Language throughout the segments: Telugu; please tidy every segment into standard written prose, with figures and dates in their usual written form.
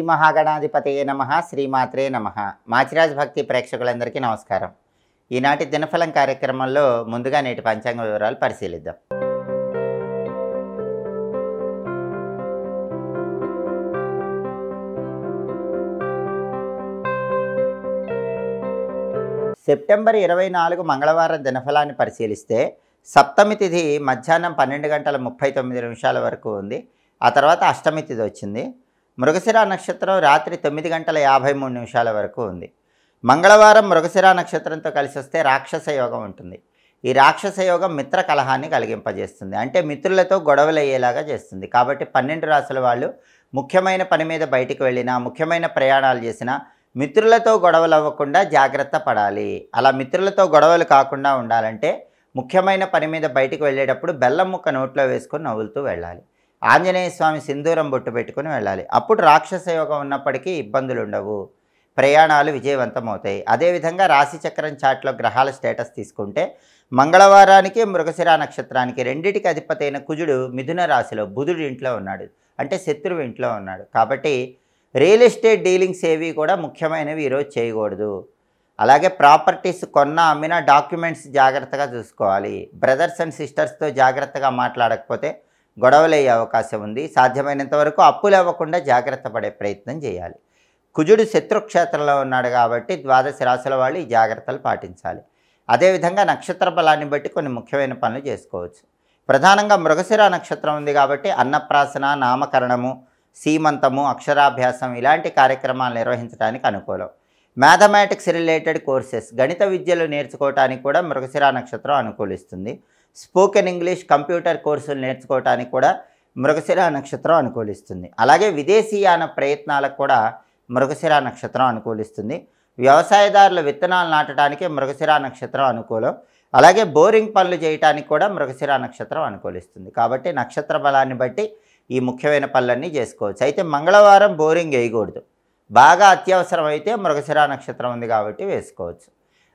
మహాగణాధిపతయే నమః. శ్రీమాత్రే నమః. మాచిరాజ్ భక్తి ప్రేక్షకులందరికీ నమస్కారం. ఈనాటి దినఫలం కార్యక్రమంలో ముందుగా నేటి పంచాంగ వివరాలు పరిశీలిద్దాం. సెప్టెంబర్ 24 మంగళవారం దినఫలాన్ని పరిశీలిస్తే సప్తమి తిథి మధ్యాహ్నం 12:39 వరకు ఉంది. ఆ తర్వాత అష్టమి తిథి వచ్చింది. మృగశిర నక్షత్రం రాత్రి 9:53 వరకు ఉంది. మంగళవారం మృగశిర నక్షత్రంతో కలిసి వస్తే రాక్షస యోగం ఉంటుంది. ఈ రాక్షస యోగం మిత్ర కలహాన్ని కలిగింపజేస్తుంది, అంటే మిత్రులతో గొడవలు అయ్యేలాగా చేస్తుంది. కాబట్టి 12 రాసుల వాళ్ళు ముఖ్యమైన పని మీద బయటికి వెళ్ళినా, ముఖ్యమైన ప్రయాణాలు చేసినా మిత్రులతో గొడవలు అవ్వకుండా జాగ్రత్త పడాలి. అలా మిత్రులతో గొడవలు కాకుండా ఉండాలంటే ముఖ్యమైన పని మీద బయటికి వెళ్ళేటప్పుడు బెల్లం ముక్క నోట్లో వేసుకొని నవ్వులుతూ వెళ్ళాలి. ఆంజనేయ స్వామి సింధూరం బొట్టు పెట్టుకుని వెళ్ళాలి. అప్పుడు రాక్షస యోగం ఉన్నప్పటికీ ఇబ్బందులు ఉండవు, ప్రయాణాలు విజయవంతమవుతాయి. అదేవిధంగా రాశిచక్రం చాట్లో గ్రహాల స్టేటస్ తీసుకుంటే మంగళవారానికి మృగశిర నక్షత్రానికి రెండిటికి అధిపతి అయిన కుజుడు మిథున రాశిలో బుధుడి ఇంట్లో ఉన్నాడు, అంటే శత్రువు ఇంట్లో ఉన్నాడు. కాబట్టి రియల్ ఎస్టేట్ డీలింగ్స్ ఏవి కూడా ముఖ్యమైనవి ఈరోజు చేయకూడదు. అలాగే ప్రాపర్టీస్ కొన్నా అమ్మినా డాక్యుమెంట్స్ జాగ్రత్తగా చూసుకోవాలి. బ్రదర్స్ అండ్ సిస్టర్స్తో జాగ్రత్తగా మాట్లాడకపోతే గొడవలు అయ్యే అవకాశం ఉంది. సాధ్యమైనంత వరకు అప్పులు అవ్వకుండా జాగ్రత్త పడే ప్రయత్నం చేయాలి. కుజుడు శత్రుక్షేత్రంలో ఉన్నాడు కాబట్టి ద్వాదశ రాశుల వాళ్ళు ఈ జాగ్రత్తలు పాటించాలి. అదేవిధంగా నక్షత్ర బలాన్ని బట్టి కొన్ని ముఖ్యమైన పనులు చేసుకోవచ్చు. ప్రధానంగా మృగశిర నక్షత్రం ఉంది కాబట్టి అన్నప్రాసన, నామకరణము, సీమంతము, అక్షరాభ్యాసం ఇలాంటి కార్యక్రమాలు నిర్వహించడానికి అనుకూలం. మ్యాథమెటిక్స్ రిలేటెడ్ కోర్సెస్, గణిత విద్యలు నేర్చుకోవడానికి కూడా మృగశిర నక్షత్రం అనుకూలిస్తుంది. స్పోకెన్ ఇంగ్లీష్, కంప్యూటర్ కోర్సులు నేర్చుకోవడానికి కూడా మృగశిర నక్షత్రం అనుకూలిస్తుంది. అలాగే విదేశీయాన ప్రయత్నాలకు కూడా మృగశిర నక్షత్రం అనుకూలిస్తుంది. వ్యవసాయదారులు విత్తనాలు నాటడానికి మృగశిర నక్షత్రం అనుకూలం. అలాగే బోరింగ్ పనులు చేయడానికి కూడా మృగశిర నక్షత్రం అనుకూలిస్తుంది. కాబట్టి నక్షత్ర బలాన్ని బట్టి ఈ ముఖ్యమైన పనులన్నీ చేసుకోవచ్చు. అయితే మంగళవారం బోరింగ్ వేయకూడదు. బాగా అత్యవసరం అయితే మృగశిర నక్షత్రం ఉంది కాబట్టి వేసుకోవచ్చు.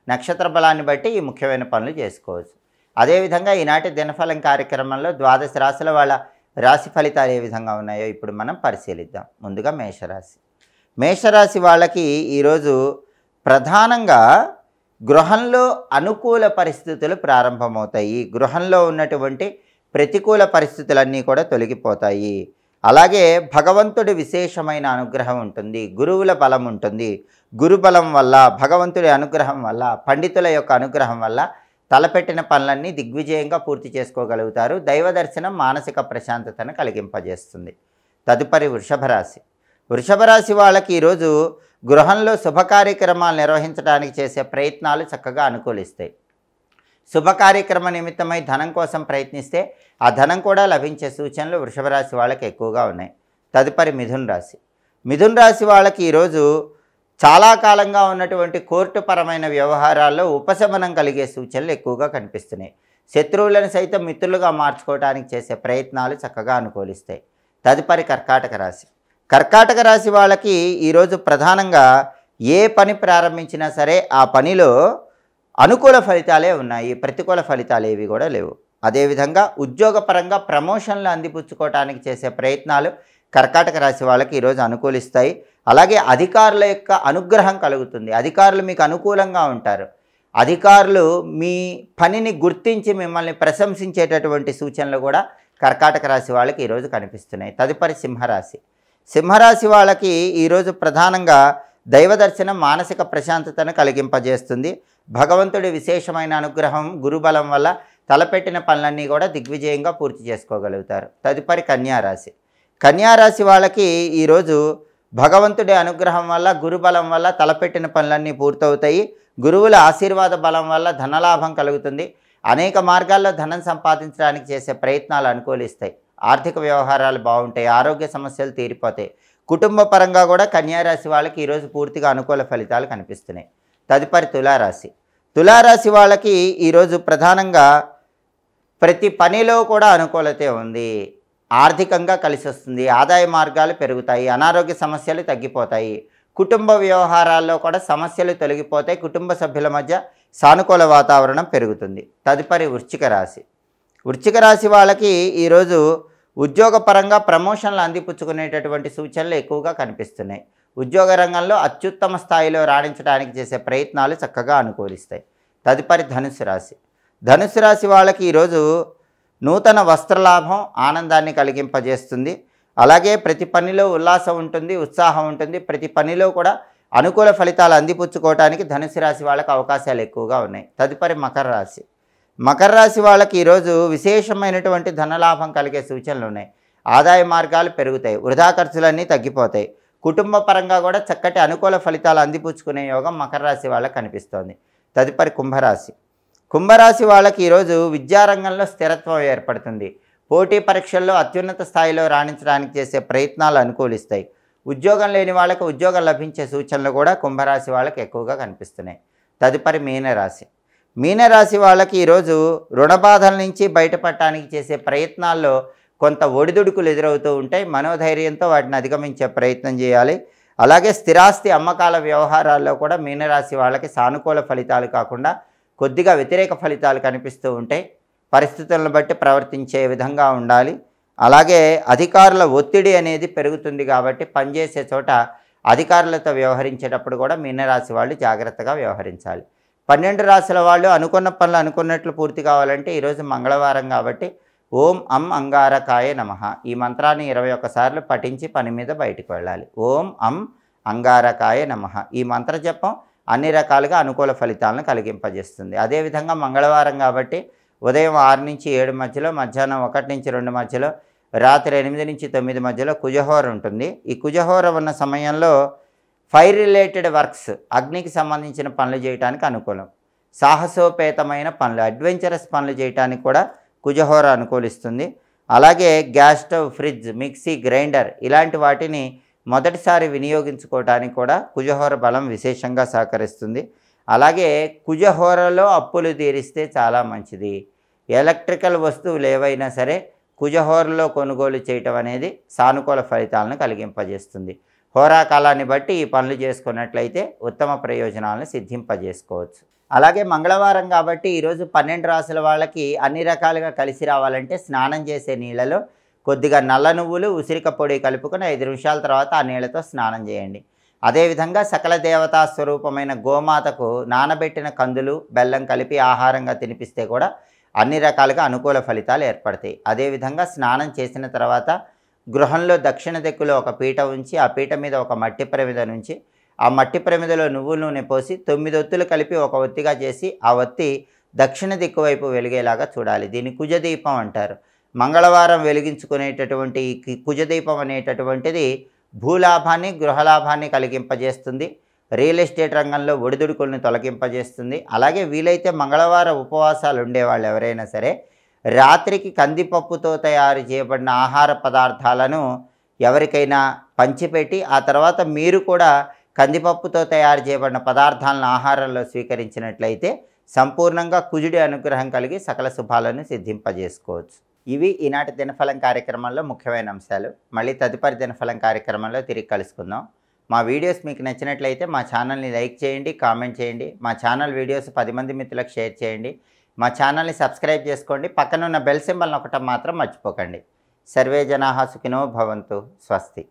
నక్షత్ర బలాన్ని బట్టి ఈ ముఖ్యమైన పనులు చేసుకోవచ్చు. అదేవిధంగా ఈనాటి దినఫలం కార్యక్రమంలో ద్వాదశ రాశుల వాళ్ళ రాశి ఫలితాలు ఏ విధంగా ఉన్నాయో ఇప్పుడు మనం పరిశీలిద్దాం. ముందుగా మేషరాశి. మేషరాశి వాళ్ళకి ఈరోజు ప్రధానంగా గృహంలో అనుకూల పరిస్థితులు ప్రారంభమవుతాయి. గృహంలో ఉన్నటువంటి ప్రతికూల పరిస్థితులన్నీ కూడా తొలగిపోతాయి. అలాగే భగవంతుడి విశేషమైన అనుగ్రహం ఉంటుంది, గురువుల బలం ఉంటుంది. గురుబలం వల్ల, భగవంతుడి అనుగ్రహం వల్ల, పండితుల యొక్క అనుగ్రహం వల్ల తలపెట్టిన పనులన్నీ దిగ్విజయంగా పూర్తి చేసుకోగలుగుతారు. దైవ దర్శనం మానసిక ప్రశాంతతను కలిగింపజేస్తుంది. తదుపరి వృషభ రాశి. వృషభ రాశి వాళ్ళకి ఈరోజు గృహంలో శుభ కార్యక్రమాలు నిర్వహించడానికి చేసే ప్రయత్నాలు చక్కగా అనుకూలిస్తాయి. శుభ కార్యక్రమ నిమిత్తమై ధనం కోసం ప్రయత్నిస్తే ఆ ధనం కూడా లభించే సూచనలు వృషభ రాశి వాళ్ళకి ఎక్కువగా ఉన్నాయి. తదుపరి మిథున్ రాశి. మిథున్ రాశి వాళ్ళకి ఈరోజు చాలా కాలంగా ఉన్నటువంటి కోర్టుపరమైన వ్యవహారాల్లో ఉపశమనం కలిగే సూచనలు ఎక్కువగా కనిపిస్తున్నాయి. శత్రువులను సైతం మిత్రులుగా మార్చుకోవడానికి చేసే ప్రయత్నాలు చక్కగా అనుకూలిస్తాయి. తదుపరి కర్కాటక రాశి. కర్కాటక రాశి వాళ్ళకి ఈరోజు ప్రధానంగా ఏ పని ప్రారంభించినా సరే ఆ పనిలో అనుకూల ఫలితాలే ఉన్నాయి, ప్రతికూల ఫలితాలు ఏవి కూడా లేవు. అదేవిధంగా ఉద్యోగపరంగా ప్రమోషన్లు అందిపుచ్చుకోవడానికి చేసే ప్రయత్నాలు కర్కాటక రాశి వాళ్ళకి ఈరోజు అనుకూలిస్తాయి. అలాగే అధికారుల యొక్క అనుగ్రహం కలుగుతుంది. అధికారులు మీకు అనుకూలంగా ఉంటారు. అధికారులు మీ పనిని గుర్తించి మిమ్మల్ని ప్రశంసించేటటువంటి సూచనలు కూడా కర్కాటక రాశి వాళ్ళకి ఈరోజు కనిపిస్తున్నాయి. తదుపరి సింహరాశి. సింహరాశి వాళ్ళకి ఈరోజు ప్రధానంగా దైవ దర్శనం మానసిక ప్రశాంతతను కలిగింపజేస్తుంది. భగవంతుడి విశేషమైన అనుగ్రహం, గురుబలం వల్ల తలపెట్టిన పనులన్నీ కూడా దిగ్విజయంగా పూర్తి చేసుకోగలుగుతారు. తదుపరి కన్యారాశి. కన్యారాశి వాళ్ళకి ఈరోజు భగవంతుడి అనుగ్రహం వల్ల, గురుబలం వల్ల తలపెట్టిన పనులన్నీ పూర్తవుతాయి. గురువుల ఆశీర్వాద బలం వల్ల ధనలాభం కలుగుతుంది. అనేక మార్గాల్లో ధనం సంపాదించడానికి చేసే ప్రయత్నాలు అనుకూలిస్తాయి. ఆర్థిక వ్యవహారాలు బాగుంటాయి. ఆరోగ్య సమస్యలు తీరిపోతాయి. కుటుంబ పరంగా కూడా కన్యారాశి వాళ్ళకి ఈరోజు పూర్తిగా అనుకూల ఫలితాలు కనిపిస్తున్నాయి. తదుపరి తులారాశి. తులారాశి వాళ్ళకి ఈరోజు ప్రధానంగా ప్రతి పనిలో కూడా అనుకూలతే ఉంది. ఆర్థికంగా కలిసి వస్తుంది. ఆదాయ మార్గాలు పెరుగుతాయి. అనారోగ్య సమస్యలు తగ్గిపోతాయి. కుటుంబ వ్యవహారాల్లో కూడా సమస్యలు తొలగిపోతాయి. కుటుంబ సభ్యుల మధ్య సానుకూల వాతావరణం పెరుగుతుంది. తదుపరి వృశ్చిక రాశి. వృశ్చిక రాశి వాళ్ళకి ఈరోజు ఉద్యోగపరంగా ప్రమోషన్లు అందిపుచ్చుకునేటటువంటి సూచనలు ఎక్కువగా కనిపిస్తున్నాయి. ఉద్యోగ రంగంలో అత్యుత్తమ స్థాయిలో రాణించడానికి చేసే ప్రయత్నాలు చక్కగా అనుకూలిస్తాయి. తదుపరి ధనుస్సు రాశి. ధనుస్సు రాశి వాళ్ళకి ఈరోజు నూతన వస్త్రలాభం ఆనందాన్ని కలిగింపజేస్తుంది. అలాగే ప్రతి పనిలో ఉల్లాసం ఉంటుంది, ఉత్సాహం ఉంటుంది. ప్రతి పనిలో కూడా అనుకూల ఫలితాలు అందిపుచ్చుకోవడానికి ధనుసు రాశి వాళ్ళకి అవకాశాలు ఎక్కువగా ఉన్నాయి. తదుపరి మకర రాశి. మకర రాశి వాళ్ళకి ఈరోజు విశేషమైనటువంటి ధనలాభం కలిగే సూచనలు ఉన్నాయి. ఆదాయ మార్గాలు పెరుగుతాయి, వృధా ఖర్చులన్నీ తగ్గిపోతాయి. కుటుంబ పరంగా కూడా చక్కటి అనుకూల ఫలితాలు అందిపుచ్చుకునే యోగం మకర రాశి వాళ్ళకి కనిపిస్తోంది. తదుపరి కుంభరాశి. కుంభరాశి వాళ్ళకి ఈరోజు విద్యారంగంలో స్థిరత్వం ఏర్పడుతుంది. పోటీ పరీక్షల్లో అత్యున్నత స్థాయిలో రాణించడానికి చేసే ప్రయత్నాలు అనుకూలిస్తాయి. ఉద్యోగం లేని వాళ్ళకు ఉద్యోగం లభించే సూచనలు కూడా కుంభరాశి వాళ్ళకి ఎక్కువగా కనిపిస్తున్నాయి. తదుపరి మీనరాశి. మీనరాశి వాళ్ళకి ఈరోజు రుణ బాధల నుంచి బయటపడటానికి చేసే ప్రయత్నాల్లో కొంత ఒడిదుడుకులు ఎదురవుతూ ఉంటాయి. మనోధైర్యంతో వాటిని అధిగమించే ప్రయత్నం చేయాలి. అలాగే స్థిరాస్తి అమ్మకాల వ్యవహారాల్లో కూడా మీనరాశి వాళ్ళకి సానుకూల ఫలితాలు కాకుండా కొద్దిగా వ్యతిరేక ఫలితాలు కనిపిస్తూ ఉంటాయి. పరిస్థితులను బట్టి ప్రవర్తించే విధంగా ఉండాలి. అలాగే అధికారుల ఒత్తిడి అనేది పెరుగుతుంది కాబట్టి పనిచేసే చోట అధికారులతో వ్యవహరించేటప్పుడు కూడా మీనరాశి వాళ్ళు జాగ్రత్తగా వ్యవహరించాలి. 12 రాశుల వాళ్ళు అనుకున్న పనులు అనుకున్నట్లు పూర్తి కావాలంటే ఈరోజు మంగళవారం కాబట్టి ఓం అం అంగారకాయ నమః ఈ మంత్రాన్ని 21 సార్లు పఠించి పని మీద బయటకు వెళ్ళాలి. ఓం అం అంగారకాయ నమః ఈ మంత్ర జపం అన్ని రకాలుగా అనుకూల ఫలితాలను కలిగింపజేస్తుంది. అదేవిధంగా మంగళవారం కాబట్టి ఉదయం 6 నుంచి 7 మధ్యలో, మధ్యాహ్నం 1 నుంచి 2 మధ్యలో, రాత్రి 8 నుంచి 9 మధ్యలో కుజహోర ఉంటుంది. ఈ కుజహోర ఉన్న సమయంలో ఫైర్ రిలేటెడ్ వర్క్స్, అగ్నికి సంబంధించిన పనులు చేయడానికి అనుకూలం. సాహసోపేతమైన పనులు, అడ్వెంచరస్ పనులు చేయడానికి కూడా కుజహోర అనుకూలిస్తుంది. అలాగే gas stove, fridge, mixie, grinder ఇలాంటి వాటిని మొదటిసారి వినియోగించుకోవడానికి కూడా కుజహోర బలం విశేషంగా సహకరిస్తుంది. అలాగే కుజహోరలో అప్పులు తీరిస్తే చాలా మంచిది. ఎలక్ట్రికల్ వస్తువులు ఏవైనా సరే కుజహోరలో కొనుగోలు చేయటం అనేది సానుకూల ఫలితాలను కలిగింపజేస్తుంది. హోరాకాలాన్ని బట్టి ఈ పనులు చేసుకున్నట్లయితే ఉత్తమ ప్రయోజనాలను సిద్ధింపజేసుకోవచ్చు. అలాగే మంగళవారం కాబట్టి ఈరోజు 12 రాశుల వాళ్ళకి అన్ని రకాలుగా కలిసి రావాలంటే స్నానం చేసే నీళ్ళలో కొద్దిగా నల్ల నువ్వులు, ఉసిరిక పొడి కలుపుకొని 5 నిమిషాల తర్వాత ఆ నీళ్ళతో స్నానం చేయండి. అదేవిధంగా సకల దేవతా స్వరూపమైన గోమాతకు నానబెట్టిన కందులు, బెల్లం కలిపి ఆహారంగా తినిపిస్తే కూడా అన్ని రకాలుగా అనుకూల ఫలితాలు ఏర్పడతాయి. అదేవిధంగా స్నానం చేసిన తర్వాత గృహంలో దక్షిణ దిక్కులో ఒక పీట ఉంచి ఆ పీట మీద ఒక మట్టి ప్రమిద నుంచి ఆ మట్టి ప్రమిదలో నువ్వుల నూనె పోసి 9 ఒత్తులు కలిపి ఒక ఒత్తిగా చేసి ఆ ఒత్తి దక్షిణ దిక్కు వైపు వెలిగేలాగా చూడాలి. దీన్ని కుజదీపం అంటారు. మంగళవారం వెలిగించుకునేటటువంటి ఈ కుజదీపం అనేటటువంటిది భూలాభాన్ని, గృహలాభాన్ని కలిగింపజేస్తుంది. రియల్ ఎస్టేట్ రంగంలో ఒడిదుడుకులను తొలగింపజేస్తుంది. అలాగే వీలైతే మంగళవారం ఉపవాసాలు ఉండేవాళ్ళు ఎవరైనా సరే రాత్రికి కందిపప్పుతో తయారు చేయబడిన ఆహార పదార్థాలను ఎవరికైనా పంచిపెట్టి ఆ తర్వాత మీరు కూడా కందిపప్పుతో తయారు చేయబడిన పదార్థాలను ఆహారంలో స్వీకరించినట్లయితే సంపూర్ణంగా కుజుడి అనుగ్రహం కలిగి సకల శుభాలను సిద్ధింపజేసుకోవచ్చు. ఇవి ఈనాటి దినఫలం కార్యక్రమంలో ముఖ్యమైన అంశాలు. మళ్ళీ తదుపరి దినఫలం కార్యక్రమంలో తిరిగి కలుసుకుందాం. మా వీడియోస్ మీకు నచ్చినట్లయితే మా ఛానల్ని లైక్ చేయండి, కామెంట్ చేయండి. మా ఛానల్ వీడియోస్ 10 మంది మిత్రులకు షేర్ చేయండి. మా ఛానల్ని సబ్స్క్రైబ్ చేసుకోండి. పక్కనున్న బెల్ సింబల్ నొక్కటం మాత్రం మర్చిపోకండి. సర్వే జనాః సుఖినో భవంతు. స్వస్తి.